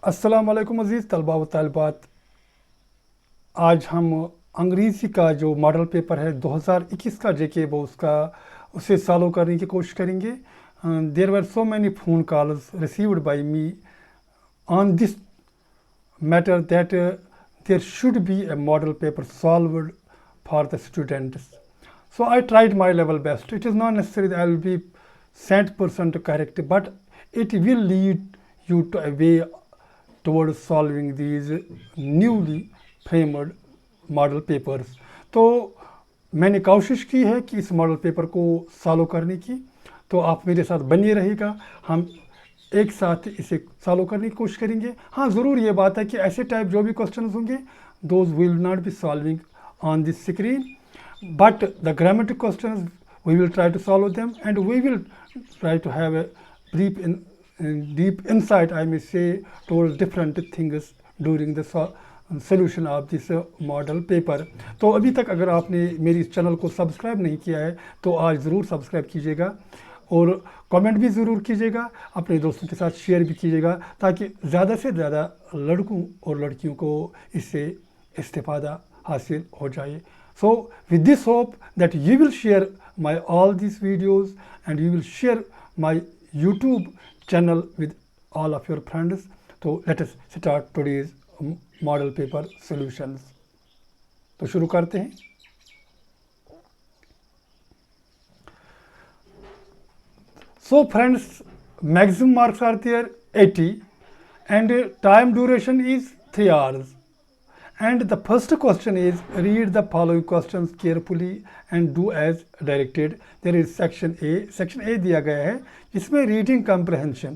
अस्सलाम वालेकुम अज़ीज़ तलबा व तालिबात। आज हम अंग्रेज़ी का जो मॉडल पेपर है 2021 का जेके वो उसे सॉल्व करने की कोशिश करेंगे। There were so many phone calls received by me on this matter that there should be a model paper solved for the students. So I tried my level best. It is not necessary that I will be 100% correct, but it will lead you to a way towards solving these newly framed model papers. तो मैंने कोशिश की है कि इस model paper को solve करने की, तो आप मेरे साथ बनिए रहेगा। हम एक साथ इसे सॉल्व करने की कोशिश करेंगे। हाँ, ज़रूर ये बात है कि ऐसे टाइप जो भी क्वेश्चंस होंगे those will not be solving on this screen, but the grammatic questions we will try to solve them, and we will try to have a deep insight, I may say, towards different things during the solution of this model paper. तो अभी तक अगर आपने मेरी इस channel को subscribe नहीं किया है तो आज ज़रूर सब्सक्राइब कीजिएगा और कमेंट भी ज़रूर कीजिएगा, अपने दोस्तों के साथ शेयर भी कीजिएगा ताकि ज़्यादा से ज़्यादा लड़कों और लड़कियों को इससे इस्तेफ़ादा हासिल हो जाए। So with this hope that you will share my all these videos and you will share my YouTube channel with all of your friends. So let us start today's model paper solutions. तो शुरू करते हैं। So friends, maximum marks are there 80 and time duration is 3 hours. And the first question is, read the following questions carefully and do as directed. There is section A. Section A दिया गया है जिसमें reading comprehension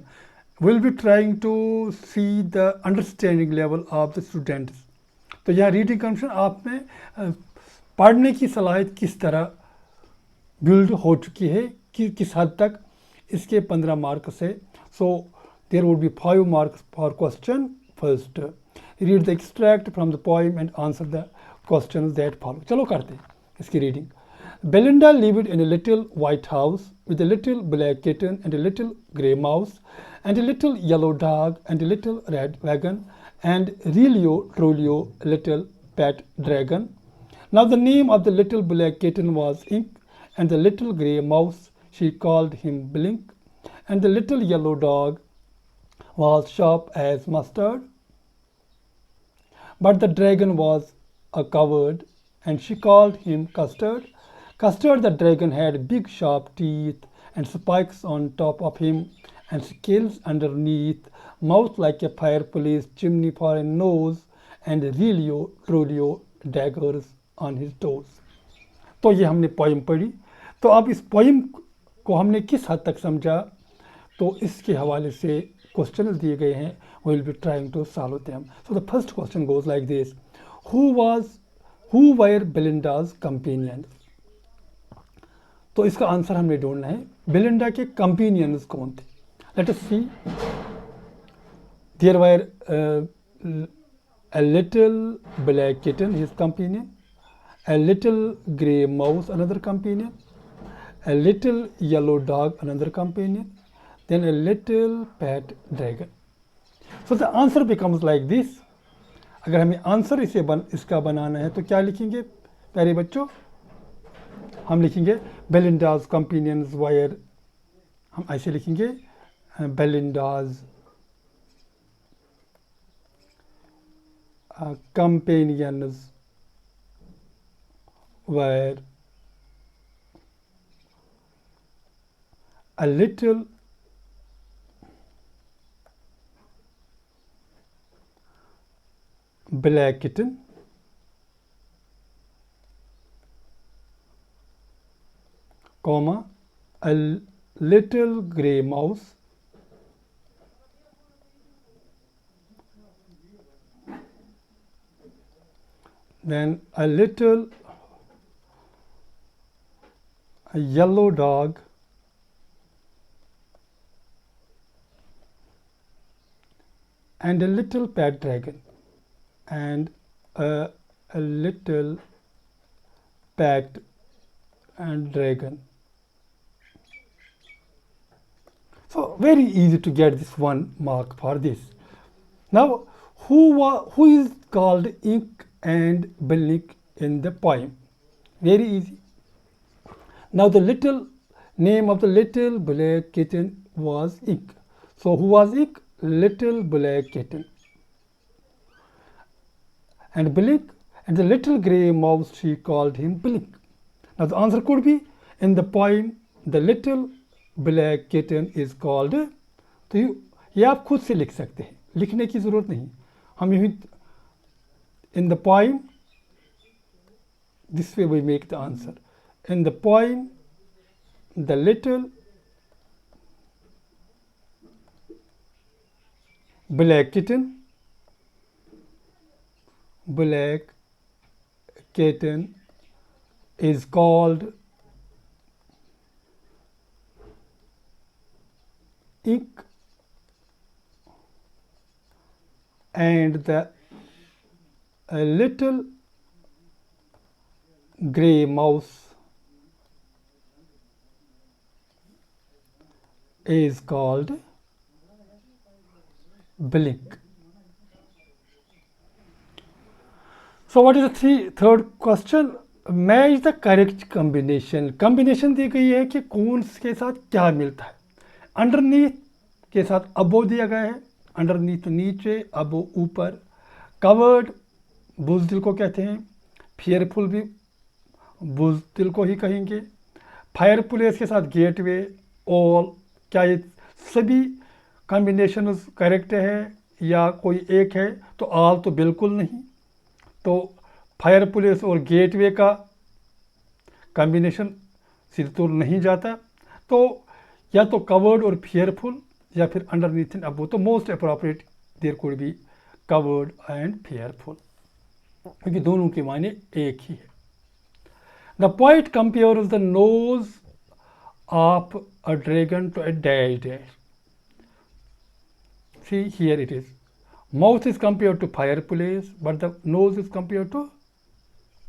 will be trying to see the understanding level of the students. तो यहाँ reading comprehension आप में पढ़ने की सलाहियत किस तरह बिल्ड हो चुकी है कि किस हद तक, इसके 15 मार्क्स है। So there would be 5 marks for question first. Read the extract from the poem and answer the questions that follow. चलो करते हैं इसकी reading. Belinda lived in a little white house with a little black kitten and a little grey mouse and a little yellow dog and a little red wagon and Relio Trolio, a little pet dragon. Now the name of the little black kitten was Ink, and the little grey mouse she called him Blink, and the little yellow dog was sharp as mustard. But the dragon was a coward, and she called him Custard. Custard the dragon had big sharp teeth and spikes on top of him and scales underneath, mouth like a fireplace chimney for a nose, and Relio Trolio daggers on his toes. तो ये हमने poem पढ़ी। तो अब इस poem को हमने किस हद तक समझा, तो इसके हवाले से क्वेश्चन दिए गए हैं। We will be trying to solve them. So the first question goes like this: Who were Belinda's companions? तो इसका आंसर हमने ढूंढना है। बेलिंडा के कंपेनियंस कौन थे? Let us see. There were a little black kitten, his companion, a little grey mouse, another companion, a little yellow dog, another companion, then a little pet dragon. So the answer becomes like this. अगर हमें answer इसका बनाना है तो क्या लिखेंगे प्यारे बच्चों? हम लिखेंगे बेलिंडाज कंपेनियंस वायर, हम ऐसे लिखेंगे Belinda's companions wire a little black kitten, comma, a little grey mouse, then a little yellow dog, and a little pet dragon, and a little pet and dragon. So very easy to get this 1 mark for this. Now, who is called Ink and Bilnik in the poem? Very easy. Now, the little name of the little black kitten was Ink. So, who was Ink? Little black kitten. And Billik, and the little grey mouse, she called him Billik. Now, the answer could be in the poem, the little black kitten is called. तो ये आप खुद से लिख सकते हैं, लिखने की ज़रूरत नहीं, हम यही in the poem, this way we make the answer. In the poem, the little black kitten is called Ink, and the little grey mouse is called Billik. So what is the third question? Match the correct combination. Combination दी गई है कि कौन के साथ क्या मिलता है. Underneath के साथ अबो दिया गया है, अंडरनीथ नीचे, अबो ऊपर. कवर्ड बुज़दिल को कहते हैं, फियरफुल भी बुज़दिल को ही कहेंगे. फायर प्लेस के साथ गेटवे, ऑल, क्या ये सभी कॉम्बिनेशन करेक्ट है या कोई एक है? तो ऑल तो बिल्कुल नहीं. तो फायर प्लेस और गेटवे का कॉम्बिनेशन सीधे तौर नहीं जाता. तो या तो कवर्ड और फियरफुल या फिर अंडरनीथ एंड अबो. तो most appropriate there could be covered and fearful, क्योंकि दोनों के मायने एक ही है. The poet compares the nose of a dragon to a dash dash. See here it is. Mouth is compared to fireplace, but the nose is compared to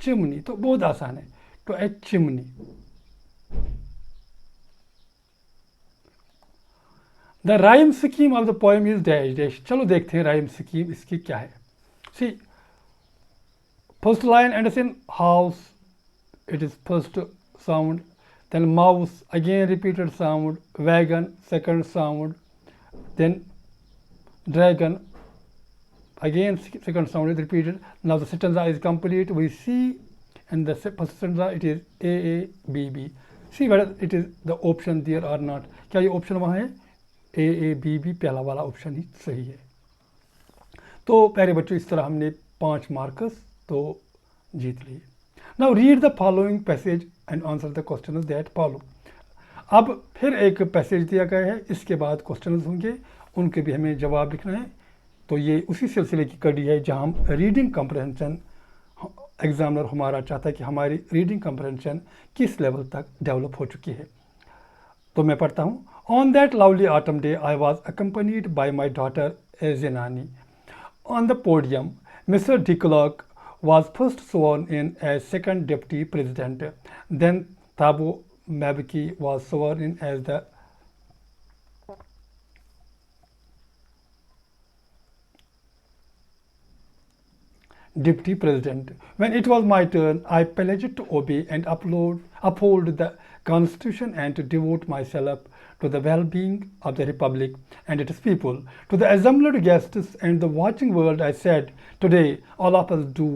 chimney. तो बहुत आसान है. To a chimney. The rhyme scheme of the poem is dash dash. चलो देखते हैं rhyme scheme इसकी क्या है. See, first line Anderson house, it is first sound. Then mouse, again repeated sound. Wagon, second sound. Then dragon, again second sound is repeated. Now the stanza is complete. We see in the first stanza it is A A B B. See whether it is the option there or not. क्या ये option वहाँ है? A A B B, पहला वाला option ही सही है. तो प्यारे बच्चों, इस तरह हमने 5 मार्क्स तो जीत लिए. Now read the following passage and answer the questions that follow. अब फिर एक पैसेज दिया गया है, इसके बाद क्वेश्चंस होंगे, उनके भी हमें जवाब लिखना है. तो ये उसी सिलसिले की कड़ी है जहां हम रीडिंग कम्प्रहेंशन, एग्जामिनर हमारा चाहता है कि हमारी रीडिंग कम्प्रहेंशन किस लेवल तक डेवलप हो चुकी है. तो मैं पढ़ता हूँ. On that lovely autumn day I was accompanied by my daughter Zenani. On the podium mister de Klerk was first sworn in as second deputy president. Then Thabo Mbeki was sworn in as the deputy president. When it was my turn, I pledged to obey and uphold the constitution and to devote myself to the well-being of the republic and its people. To the assembled guests and the watching world I said, today all of us do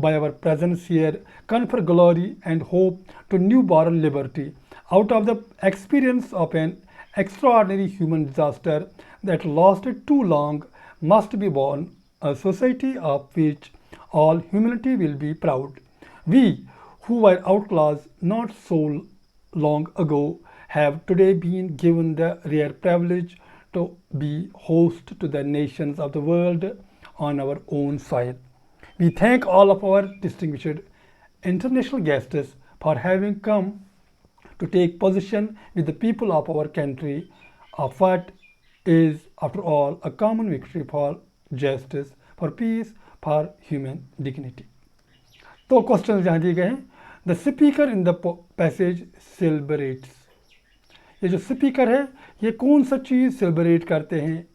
by our presence here confer glory and hope to newborn liberty. Out of the experience of an extraordinary human disaster that lasted too long must be born a society of which all humanity will be proud. We who were outlaws not so long ago have today been given the rare privilege to be host to the nations of the world on our own soil. We thank all of our distinguished international guests for having come to take position with the people of our country of what is, after all, a common victory for justice, for peace, for human dignity. तो question जहाँ दिए गए हैं. The speaker in the passage celebrates. ये जो speaker है ये कौन सा चीज़ सेलिब्रेट करते हैं?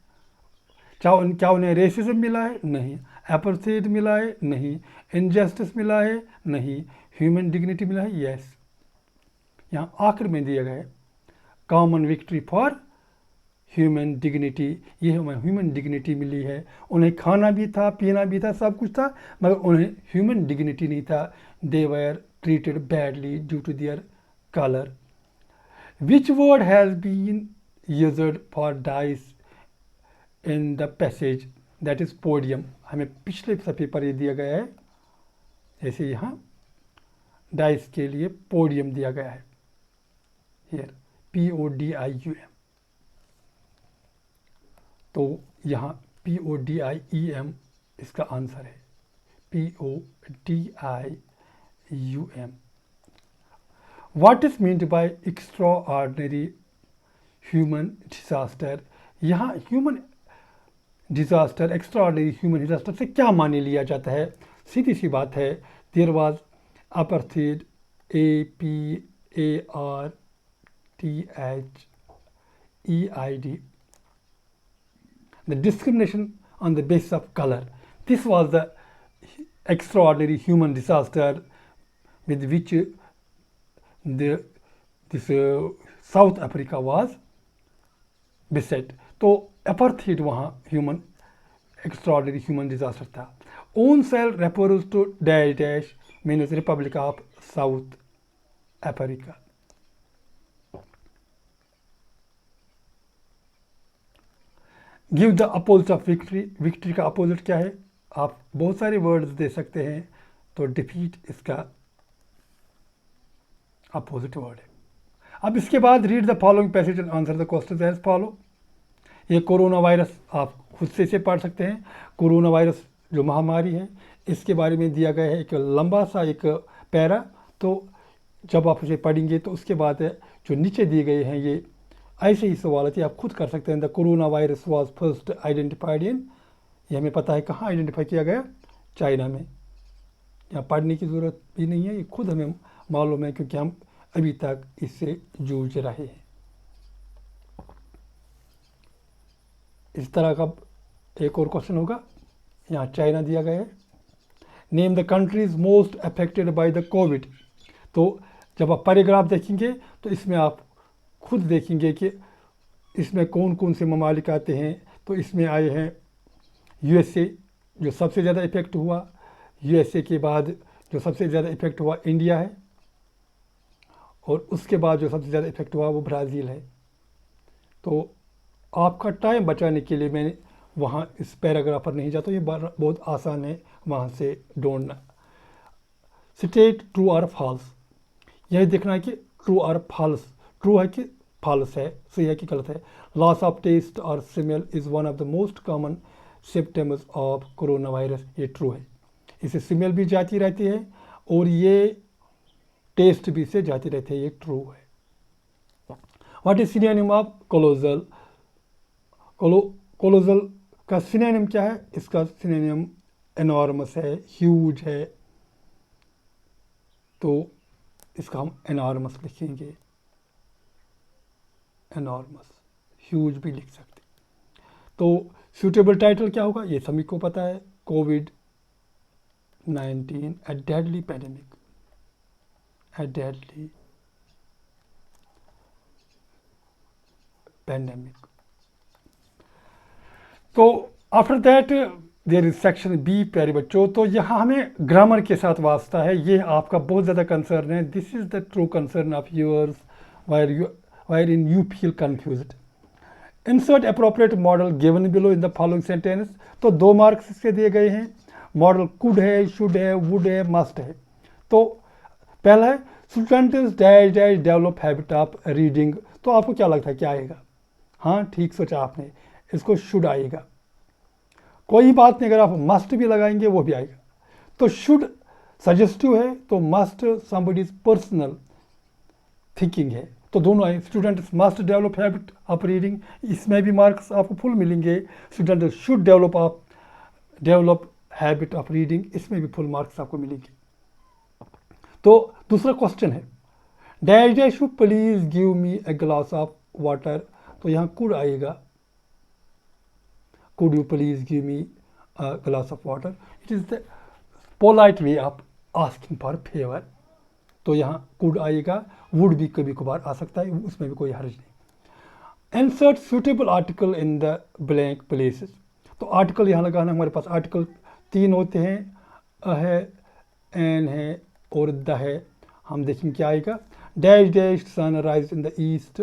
क्या उन्हें रेसिज्म मिला है? नहीं। एपार्थाइड मिला है? नहीं। इनजस्टिस मिला है? नहीं। ह्यूमन डिग्निटी मिला है? यस। यहाँ आखिर में दिया गया है common victory for human dignity. ये हमें ह्यूमन डिग्निटी मिली है। उन्हें खाना भी था, पीना भी था, सब कुछ था, मगर उन्हें ह्यूमन डिग्निटी नहीं था। They were treated badly due to their colour. Which word has been used for dais in the passage that is podium. हमें पिछले सफ़े पर ये दिया गया है, जैसे यहाँ डाइस के लिए पोडियम दिया गया है, हियर PODIUM। तो यहाँ PODIEM इसका आंसर है, PODIUM। What is meant by extraordinary human disaster. यहाँ human disaster, extraordinary human disaster से क्या माने लिया जाता है? सीधी सी बात है, there was apartheid, APARTHEID, the discrimination on the basis of color. This was the extraordinary human disaster with which this South Africa was beset. तो apartheid वहाँ ह्यूमन एक्स्ट्राऑर्डिनरी ह्यूमन डिजास्टर था। Own cell refers to dash dash means Republic of South Africa. Give the opposite of victory. Victory का opposite क्या है? आप बहुत सारे words दे सकते हैं, तो डिफीट इसका अपोजिट वर्ड है। अब इसके बाद read the following passage and answer the questions as follow. ये कोरोना वायरस आप खुद से इसे पढ़ सकते हैं। कोरोना वायरस जो महामारी है, इसके बारे में दिया गया है एक लंबा सा एक पैरा। तो जब आप इसे पढ़ेंगे तो उसके बाद जो नीचे दिए गए हैं ये ऐसे ही सवाल थे, आप खुद कर सकते हैं। The corona virus was first identified in, ये हमें पता है कहाँ आइडेंटिफाई किया गया, चाइना में। यहाँ पढ़ने की ज़रूरत भी नहीं है, ये खुद हमें मालूम है क्योंकि हम अभी तक इससे जूझ रहे हैं। इस तरह का एक और क्वेश्चन होगा, यहाँ चाइना दिया गया है। Name the countries most affected by the Covid. तो जब आप पैराग्राफ देखेंगे तो इसमें आप खुद देखेंगे कि इसमें कौन कौन से ममालिक आते हैं। तो इसमें आए हैं USA जो सबसे ज़्यादा इफेक्ट हुआ, USA के बाद जो सबसे ज़्यादा इफेक्ट हुआ इंडिया है, और उसके बाद जो सबसे ज़्यादा इफेक्ट हुआ वो ब्राज़ील है। तो आपका टाइम बचाने के लिए मैं वहाँ इस पैराग्राफ पर नहीं जाता, ये बहुत आसान है वहाँ से ढूंढना। स्टेट ट्रू और फॉल्स, यही देखना है कि ट्रू और फॉल्स, ट्रू है कि फॉल्स है, सही है कि गलत है। लॉस ऑफ टेस्ट और smell is one of the most common symptoms of corona virus, ये ट्रू है। इससे स्मेल भी जाती रहती है और ये टेस्ट भी से जाती रहती है, ये ट्रू है। What is synonym of colossal. Colossal का सिनोनिम क्या है? इसका सिनोनिम एनॉर्मस है, ह्यूज है। तो इसका हम एनॉर्मस लिखेंगे, एनॉर्मस। ह्यूज भी लिख सकते। तो सूटेबल टाइटल क्या होगा? ये सभी को पता है, COVID-19 a deadly pandemic, a deadly pandemic। तो after that there is section B. प्यारे बच्चों, तो यहाँ हमें ग्रामर के साथ वास्ता है, ये आपका बहुत ज़्यादा कंसर्न है। This is the true concern of yours wire in you feel confused. Insert appropriate model given below in the following sentence. तो 2 मार्क्स इसके दिए गए हैं। मॉडल कुड है, शुड है, वुड है, मस्ट है। तो पहला है students dash dash develop habit of reading. तो आपको क्या लगता है क्या आएगा? हाँ, ठीक सोचा आपने, इसको शुड आएगा। कोई बात नहीं, अगर आप मस्ट भी लगाएंगे वो भी आएगा। तो शुड सजेस्टिव है, तो मस्ट समबडीज पर्सनल थिंकिंग है, तो दोनों आए। Students must develop habit of reading, इसमें भी मार्क्स आपको फुल मिलेंगे। Student should develop habit of reading, इसमें भी फुल मार्क्स आपको मिलेंगे। तो दूसरा क्वेश्चन है dash dash please give me a glass of water. तो यहाँ कुड आएगा। could you please give me a glass of water? It is the polite way of asking for favor. तो यहाँ could आएगा, would भी कभी कभार आ सकता है, उसमें भी कोई हर्ज नहीं। Insert suitable article in the blank places. तो आर्टिकल यहाँ लगाना, हमारे पास आर्टिकल 3 होते हैं, अ है, एन है और द है। हम देखेंगे क्या आएगा। Dash dash sun rise in the east,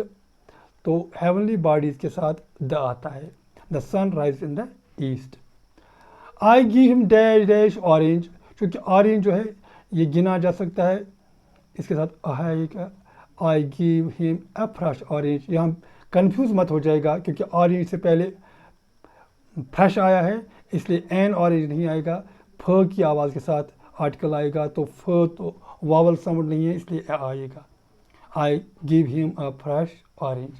तो हेवनली बॉडीज के साथ द आता है, the sun rise in the east. I give him dash dash orange, क्योंकि ऑरेंज जो है ये गिना जा सकता है, इसके साथ आएगा। I give him a fresh orange, यहाँ कंफ्यूज मत हो जाएगा क्योंकि ऑरेंज से पहले फ्रेश आया है, इसलिए एन ऑरेंज नहीं आएगा। फ की आवाज़ के साथ आर्टिकल आएगा, तो फ तो वावल साउंड नहीं है, इसलिए आएगा। I give him a fresh orange.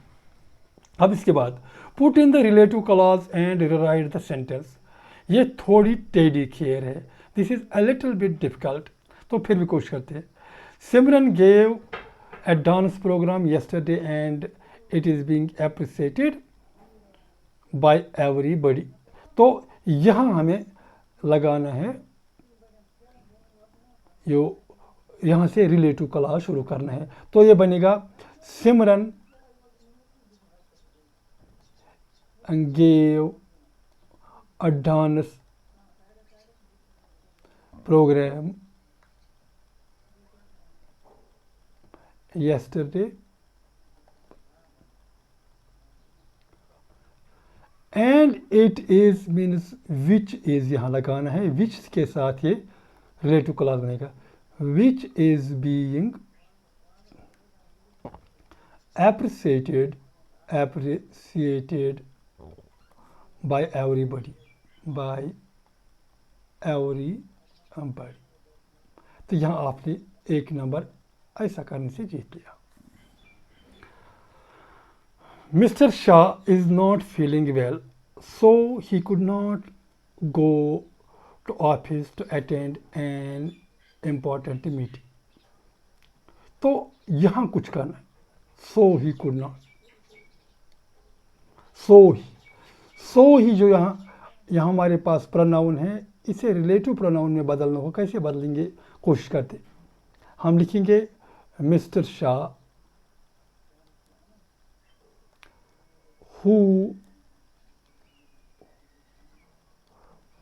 अब इसके बाद put in the relative clause and write the sentence. ये थोड़ी टेढ़ी खीर है, this is a little bit difficult, तो फिर भी कोशिश करते हैं। Simran gave a dance programme yesterday and it is being appreciated by everybody। तो यहाँ हमें लगाना है, यो यहाँ से रिलेटिव क्लॉज शुरू करना है, तो ये बनेगा सिमरन gave a dance program yesterday and it is means which is यहाँ लगाना है, which के साथ ये रिलेटिव क्लॉज बनेगा। which is being appreciated by everybody, तो यहाँ आपने 1 नंबर ऐसा करने से जीत लिया। Mr. Shah is not feeling well, so he could not go to office to attend an important meeting। तो यहाँ कुछ करना है, so he could not, so he जो यहाँ हमारे पास प्रोनाउन है, इसे रिलेटिव प्रोनाउन में बदलना हो, कैसे बदलेंगे कोशिश करते। हम लिखेंगे mister Shah who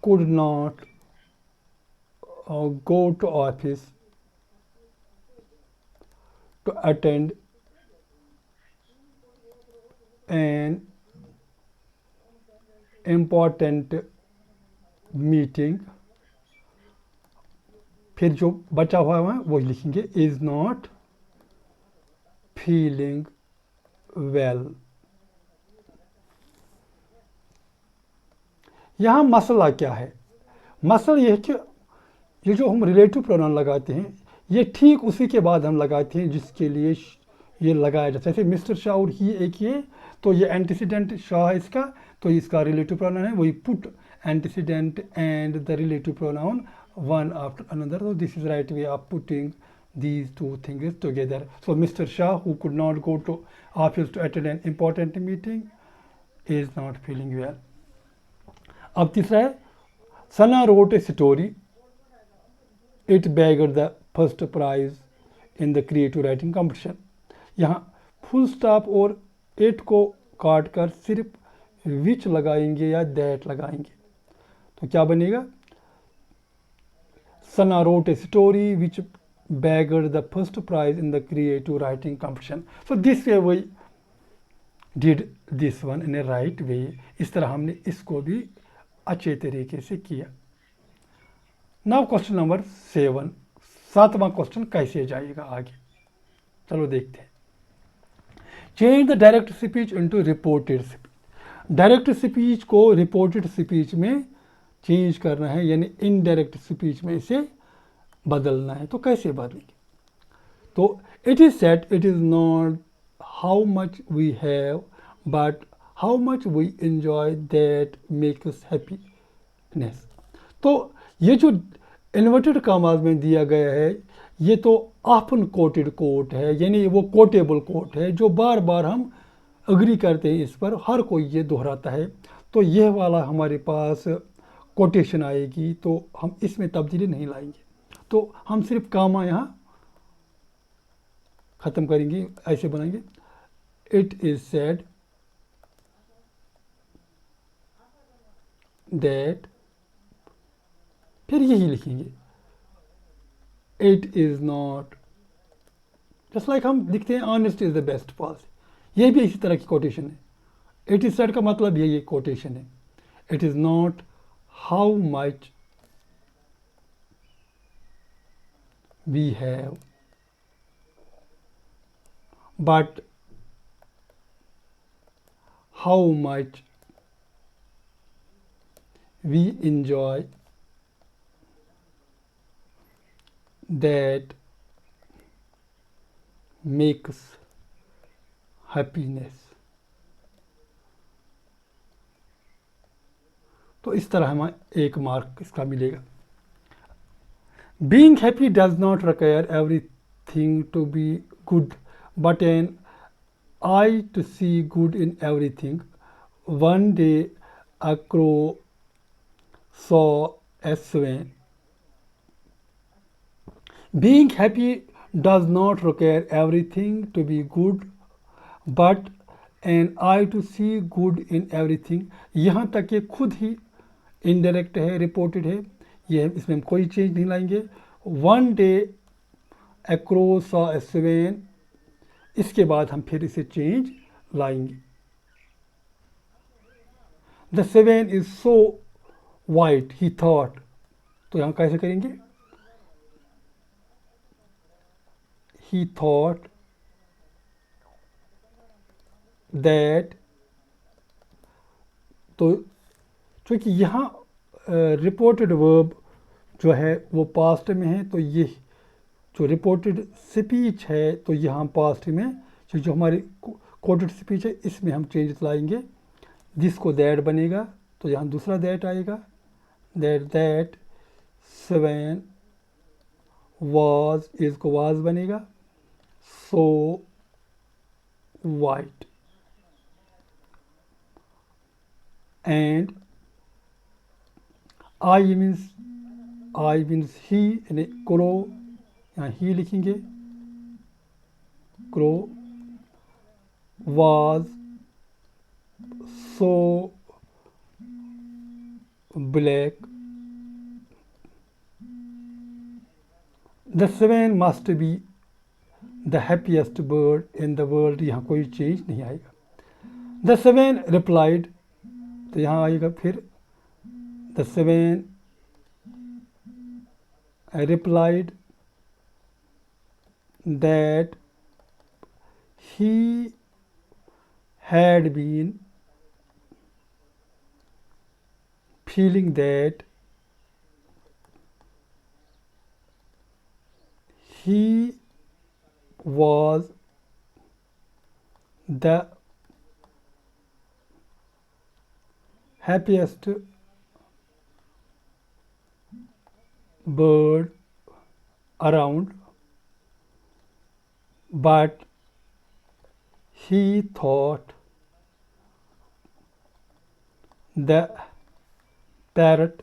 could not go to office to attend an important meeting। फिर जो बचा हुआ है वो लिखेंगे is not feeling well। यहाँ मसला क्या है? मसला ये है कि ये जो हम रिलेटिव प्रोनाउन लगाते हैं, ये ठीक उसी के बाद हम लगाते हैं जिसके लिए ये लगाया जाता है। जैसे मिस्टर शाह और ही एक ही है, तो ये एंटीसीडेंट शाह है इसका, तो इसका रिलेटिव प्रोनाउन है, वही put antecedent and the relative pronoun one after another. So this is right way of putting these two things together. So Mr. Shah, who could not go to office to attend an important meeting, is not feeling well. अब तीसरा है, Sana wrote a story. It bagged the first prize in the creative writing competition. यहाँ full stop और it को काट कर सिर्फ विच लगाएंगे या दैट लगाएंगे, तो क्या बनेगा? Sana wrote a story which bagged the first prize in the creative writing competition. So this way we did this one in a right way. इस तरह हमने इसको भी अच्छे तरीके से किया। नाउ क्वेश्चन नंबर 7, 7वां क्वेश्चन कैसे जाएगा आगे, चलो देखते हैं। Change the direct speech into reported speech. Direct speech को रिपोर्टेड स्पीच में चेंज करना है, यानी इनडायरेक्ट स्पीच में इसे बदलना है। तो कैसे बदलेंगे? तो it is said it is not how much we have but how much we enjoy that makes us happiness. तो ये जो इन्वर्टेड कॉमास में दिया गया है, ये तो ऑफन कोटेड कोट है, यानी वो कोटेबल कोट है जो बार बार हम अग्री करते हैं, इस पर हर कोई ये दोहराता है। तो यह वाला हमारे पास कोटेशन आएगी, तो हम इसमें तब्दीली नहीं लाएंगे। तो हम सिर्फ कामा यहाँ ख़त्म करेंगे, ऐसे बनाएंगे, इट इज़ सेड दैट, फिर यही लिखेंगे, it is not, just like हम लिखते हैं honest is the best policy, ये भी इसी तरह की कोटेशन है। इट इज़ सेड का मतलब ये कोटेशन है। It is not how much we have, but how much we enjoy that makes happiness। तो इस तरह हमें 1 मार्क इसका मिलेगा। Being happy does not require everything to be good, but an eye to see good in everything. One day a crow saw a swan. Being happy does not require everything to be good, but an eye to see good in everything। यहाँ तक ये खुद ही indirect है, reported है, ये इसमें हम कोई चेंज नहीं लाएंगे। One day a crow saw a swan, इसके बाद हम फिर इसे चेंज लाएंगे। The swan is so white he thought, तो यहाँ कैसे करेंगे, he thought that, तो चूँकि यहाँ रिपोर्टेड वर्ब जो है वो पास्ट में है, तो ये जो रिपोर्टेड स्पीच है तो यहाँ पास्ट में, जो हमारी कोटेड स्पीच है इसमें हम चेंजेस लाएंगे। जिसको दैट बनेगा तो यहाँ दूसरा दैट आएगा, दैट स्वेन वाज, इज को वाज बनेगा, so white, and I means he, यानी क्रो, यहाँ ही लिखेंगे, crow was so black, the Sven must be the happiest bird in the world, यहाँ कोई चेंज नहीं आएगा। द स्वेन रिप्लाइड, तो यहाँ आएगा फिर the Sven replied that he had been feeling that he was the happiest bird around, but he thought the parrot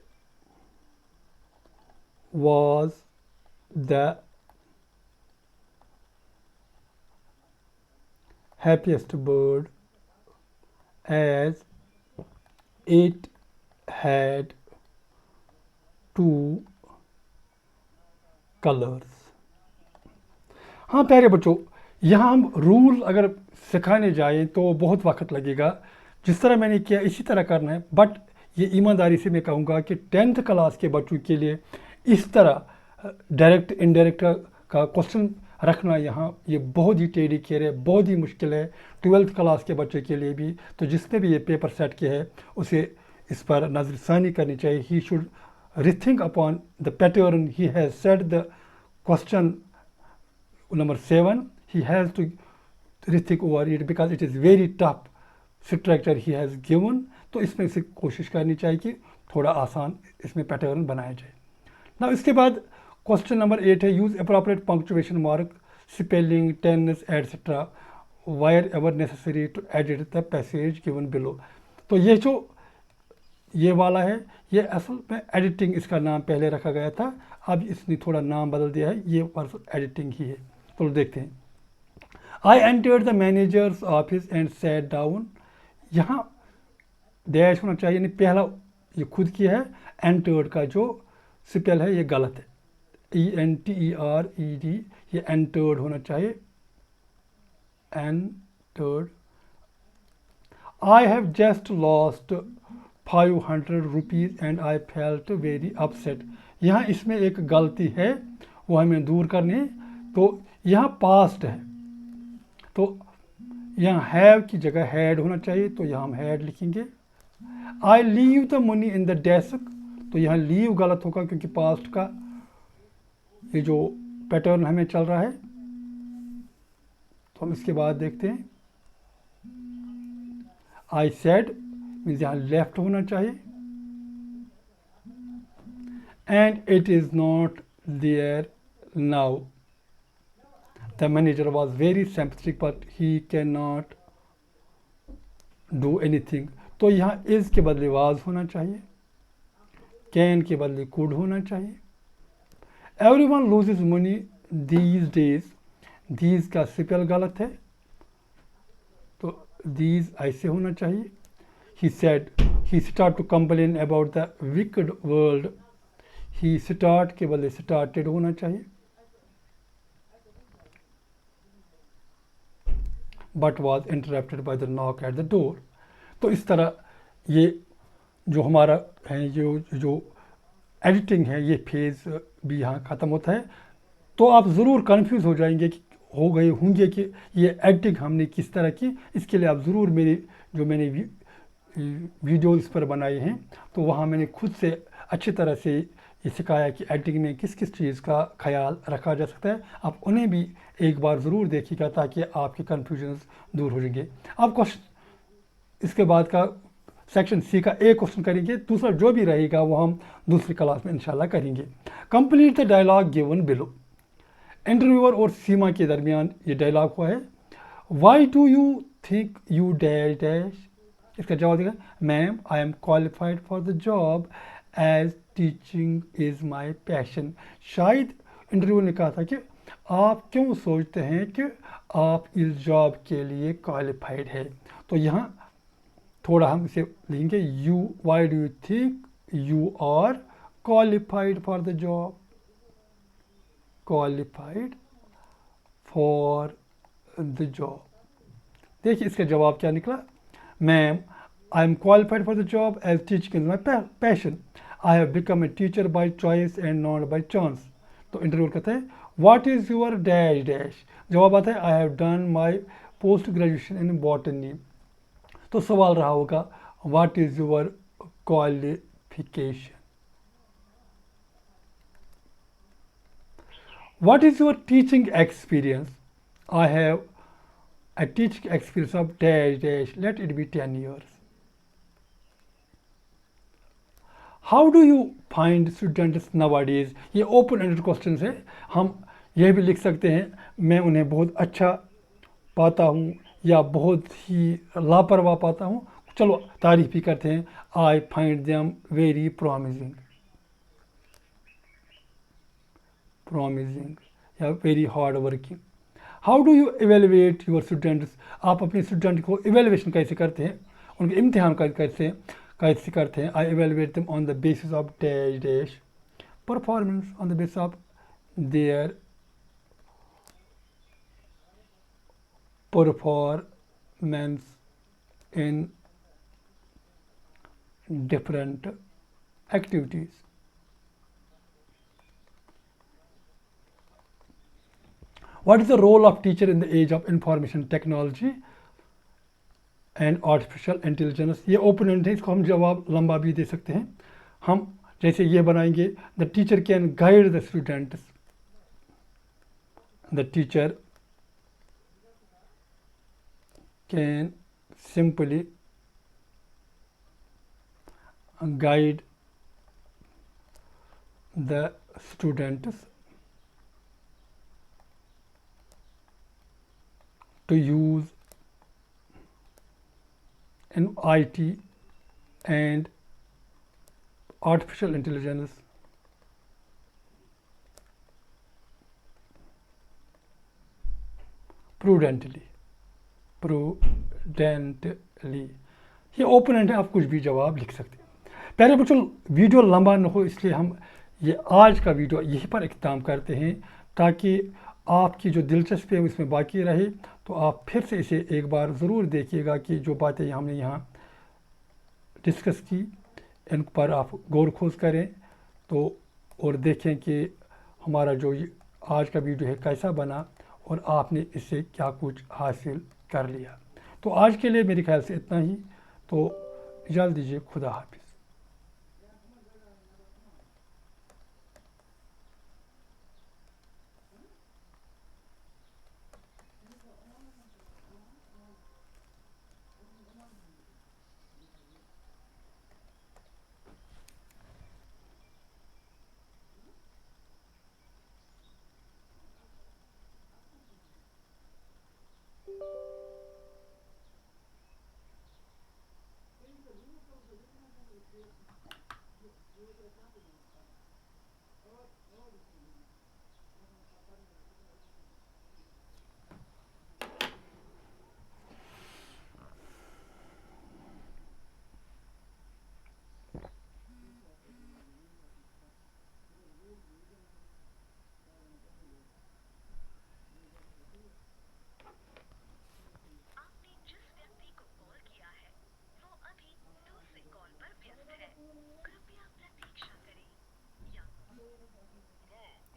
was the happiest bird as it had two colours. हाँ प्यारे बच्चों, यहाँ हम rule अगर सिखाने जाएं तो बहुत वक्त लगेगा। जिस तरह मैंने किया इसी तरह करना है, बट ये ईमानदारी से मैं कहूँगा कि 10th क्लास के बच्चों के लिए इस तरह डायरेक्ट इनडायरेक्ट का क्वेश्चन रखना यहाँ ये बहुत ही टेढ़ी खीर है, बहुत ही मुश्किल है 12th क्लास के बच्चे के लिए भी। तो जिसने भी ये पेपर सेट किया है उसे इस पर नज़रसानी करनी चाहिए। He should rethink upon the pattern. He has said the question number 7, he has to rethink over it because it is very tough structure he has given। तो इसमें से कोशिश करनी चाहिए कि थोड़ा आसान इसमें पैटर्न बनाया जाए ना। इसके बाद क्वेश्चन नंबर 8 है, use appropriate punctuation mark, spelling, tense etcetera wherever necessary to edit the passage given below. तो ये जो ये वाला है, ये असल में एडिटिंग इसका नाम पहले रखा गया था, अब इसने थोड़ा नाम बदल दिया है, ये वर्स एडिटिंग ही है। तो देखते हैं। I entered the managers office and sat down. यहाँ डैश होना चाहिए, यानी पहला ये खुद की है, एंटर्ड का जो स्पेल है ये गलत है, ENTERED, ये एंटर्ड होना चाहिए, entered. I have just lost 500 rupees and I felt very upset. यहाँ इसमें एक गलती है, वो हमें दूर करनी है। तो यहाँ पास्ट है, तो यहाँ हैव की जगह हैड होना चाहिए, तो यहाँ हम हैड लिखेंगे। I leave the money in the desk, तो यहाँ लीव गलत होगा क्योंकि पास्ट का ये जो पैटर्न हमें चल रहा है। तो हम इसके बाद देखते हैं। आई सेड मीन्स यहाँ लेफ्ट होना चाहिए, and it is not there now. The manager was very sympathetic but he can not do anything. तो यहाँ इज़ के बदले वाज होना चाहिए, कैन के बदले कुड होना चाहिए। Everyone loses money these days, these का स्पेल गलत है, तो दीज ऐसे होना चाहिए। He said he start to complain about the wicked world, he start के बदले स्टार्टेड होना चाहिए। But was interrupted by the knock at the door. तो इस तरह ये जो हमारा है, जो एडिटिंग है, ये फेज़ भी यहाँ ख़त्म होता है। तो आप ज़रूर कंफ्यूज हो जाएंगे कि हो गए होंगे कि ये एडिटिंग हमने किस तरह की। इसके लिए आप ज़रूर मैंने वीडियो इस पर बनाए हैं, तो वहाँ मैंने खुद से अच्छी तरह से ये सिखाया कि एडिटिंग में किस किस चीज़ का ख्याल रखा जा सकता है। आप उन्हें भी एक बार ज़रूर देखिएगा ताकि आपके कन्फ्यूजन्स दूर हो जाएंगे। आप क्वेश्चन इसके बाद का सेक्शन सी का एक क्वेश्चन करेंगे, दूसरा जो भी रहेगा वो हम दूसरी क्लास में इंशाल्लाह करेंगे। Complete the dialogue given below. Interviewer और सीमा के दरमियान ये डायलॉग हुआ है। Why do you think you dash dash. इसका जवाब देगा, ma'am I am qualified for the job as teaching is my passion. शायद इंटरव्यू ने कहा था कि आप क्यों सोचते हैं कि आप इस जॉब के लिए क्वालिफाइड है। तो यहाँ थोड़ा हम इसे लिखेंगे, you why do you think you are qualified for the job, qualified for the job. देखिए इसका जवाब क्या निकला, ma'am I am qualified for the job as teaching is my passion, I have become a teacher by choice and not by chance. तो interview कहते हैं, what is your dash dash. जवाब आता है, I have done my post graduation in botany. तो सवाल रहा होगा, what is your qualification. What is your teaching experience. I have a teaching experience of dash dash, let it be 10 years. How do you find students nowadays। ये open ended question है, हम यह भी लिख सकते हैं, मैं उन्हें बहुत अच्छा पाता हूँ या बहुत ही लापरवाह पाता हूँ। चलो तारीफ भी करते हैं, आई फाइंड देम वेरी प्रॉमिजिंग, या very hard working. How do you evaluate your students. आप अपने स्टूडेंट को एवेलुएशन कैसे करते हैं, उनके इम्तिहान कैसे करते हैं। I evaluate them on the basis of dash dash, performance on the basis of their performance in different activities. What is the role of teacher in the age of information technology and artificial intelligence। ये open and है, इसको हम जवाब लंबा भी दे सकते हैं। हम जैसे ये बनाएंगे, the teacher can guide the students, the teacher can simply guide the students to use in IT and artificial intelligence, prudently, prudently, ये ओपन एंड है, आप कुछ भी जवाब लिख सकते हैं। प्यारे बच्चों, वीडियो लंबा न हो इसलिए हम ये आज का वीडियो यहीं पर इख्तिताम करते हैं, ताकि आपकी जो दिलचस्पी है इसमें बाकी रहे। तो आप फिर से इसे एक बार ज़रूर देखिएगा कि जो बातें हमने यहाँ डिस्कस की इन पर आप गौर खोज करें, तो और देखें कि हमारा जो ये आज का वीडियो है कैसा बना और आपने इससे क्या कुछ हासिल कर लिया। तो आज के लिए मेरे ख्याल से इतना ही। तो इजाज़त दीजिए, खुदा हाफिज़।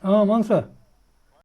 हाँ मान सर।